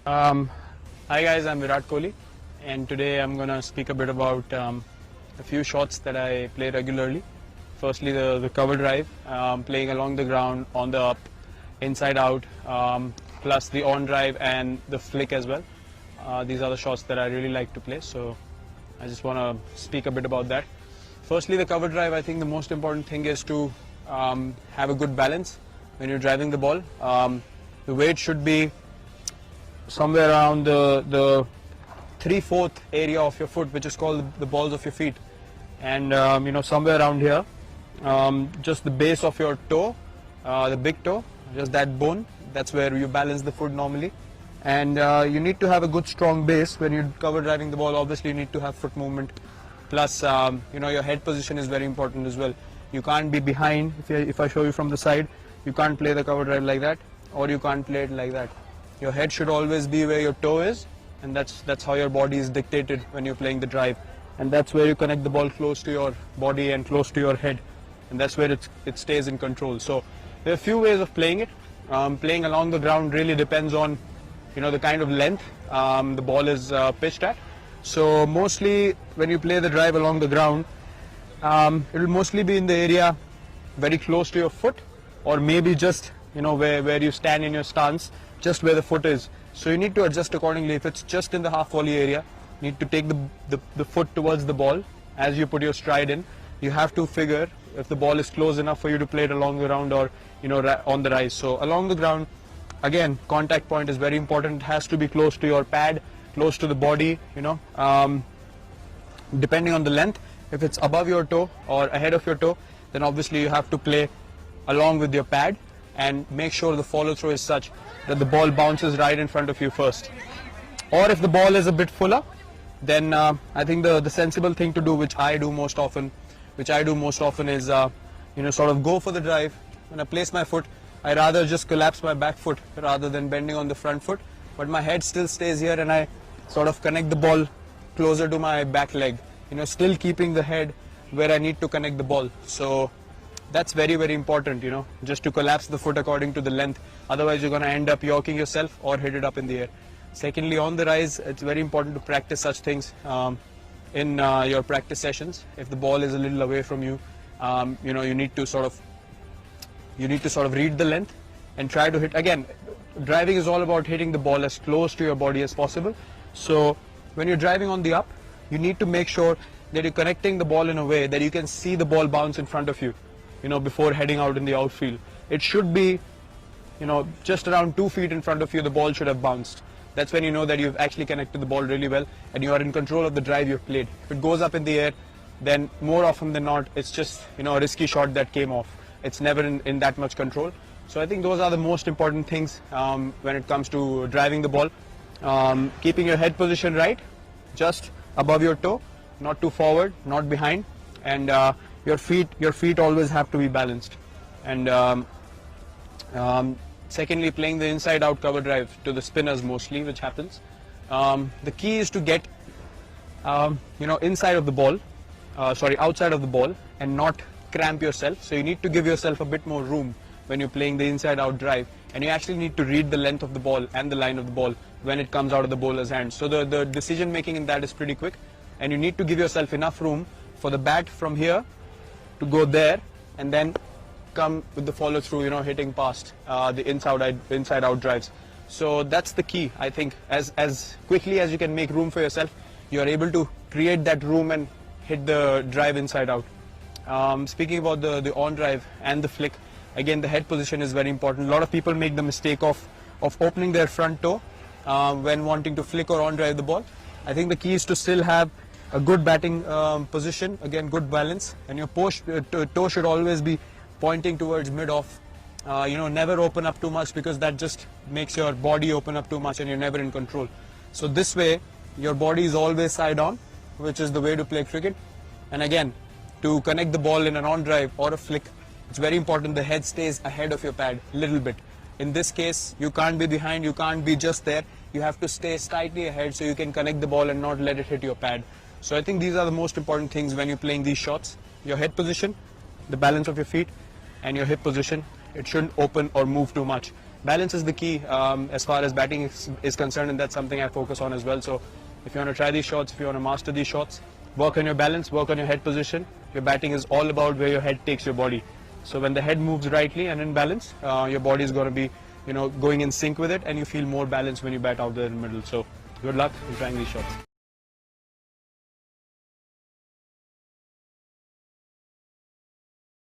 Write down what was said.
Um, Hi guys, I'm Virat and today I'm gonna speak a bit about a few shots that I play regularly. Firstly, the cover drive, playing along the ground, on the up, inside out, plus the on drive and the flick as well. These are the shots that I really like to play, so I just want to speak a bit about that. Firstly, the cover drive, I think the most important thing is to have a good balance when you're driving the ball. The weight should be somewhere around the 3/4 area of your foot, which is called the balls of your feet, and somewhere around here, just the base of your toe, the big toe, just that bone. That's where you balance the foot normally, and you need to have a good strong base when you're cover driving the ball. Obviously, you need to have foot movement. Plus, your head position is very important as well. You can't be behind. If I show you from the side, you can't play the cover drive like that, or you can't play it like that. Your head should always be where your toe is, and that's how your body is dictated when you're playing the drive. And that's where you connect the ball close to your body and close to your head, and that's where it stays in control. So there are a few ways of playing it. Playing along the ground really depends on the kind of length the ball is pitched at. So mostly when you play the drive along the ground, it will mostly be in the area very close to your foot, or maybe just where you stand in your stance, just where the foot is. So you need to adjust accordingly. If it's just in the half volley area, you need to take the foot towards the ball as you put your stride in. You have to figure if the ball is close enough for you to play it along the ground, or on the rise. So along the ground, again, contact point is very important. It has to be close to your pad, close to the body, depending on the length. If it's above your toe or ahead of your toe, then obviously you have to play along with your pad and make sure the follow through is such that the ball bounces right in front of you first. Or if the ball is a bit fuller, then I think the sensible thing to do, which I do most often is sort of go for the drive. When I place my foot, I rather just collapse my back foot rather than bending on the front foot, but my head still stays here, and I sort of connect the ball closer to my back leg, still keeping the head where I need to connect the ball. So that's very, very important, just to collapse the foot according to the length. Otherwise, you're going to end up yorking yourself or hit it up in the air. Secondly, on the rise, it's very important to practice such things in your practice sessions. If the ball is a little away from you, you need to sort of read the length and try to hit. Again, driving is all about hitting the ball as close to your body as possible. So when you're driving on the up, you need to make sure that you're connecting the ball in a way that you can see the ball bounce in front of you, before heading out in the outfield. It should be, just around 2 feet in front of you, the ball should have bounced. That's when you know that you've actually connected the ball really well and you are in control of the drive you've played. If it goes up in the air, then more often than not, it's just, a risky shot that came off. It's never in that much control. So I think those are the most important things when it comes to driving the ball. Keeping your head position right, just above your toe, not too forward, not behind, and your feet always have to be balanced. And secondly, playing the inside out cover drive to the spinners mostly, which happens. The key is to get outside of the ball, and not cramp yourself. So you need to give yourself a bit more room when you're playing the inside out drive, and you actually need to read the length of the ball and the line of the ball when it comes out of the bowler's hand. So the decision making in that is pretty quick, and you need to give yourself enough room for the bat from here to go there, and then come with the follow through, hitting past the inside out drives. So that's the key. I think as quickly as you can make room for yourself, you are able to create that room and hit the drive inside out. Speaking about the on drive and the flick, again, the head position is very important. A lot of people make the mistake of opening their front toe when wanting to flick or on drive the ball. I think the key is to still have a good batting position, again, good balance, and your toe should always be pointing towards mid-off. Never open up too much, because that just makes your body open up too much and you're never in control. So this way, your body is always side on, which is the way to play cricket. And again, to connect the ball in an on drive or a flick, it's very important the head stays ahead of your pad a little bit. In this case, you can't be behind, you can't be just there. You have to stay slightly ahead so you can connect the ball and not let it hit your pad. So I think these are the most important things when you're playing these shots. Your head position, the balance of your feet, and your hip position. It shouldn't open or move too much. balance is the key as far as batting is concerned, and that's something I focus on as well. So if you want to try these shots, if you want to master these shots, work on your balance, work on your head position. Your batting is all about where your head takes your body. So when the head moves rightly and in balance, your body is going to be, going in sync with it, and you feel more balanced when you bat out there in the middle. So good luck in trying these shots.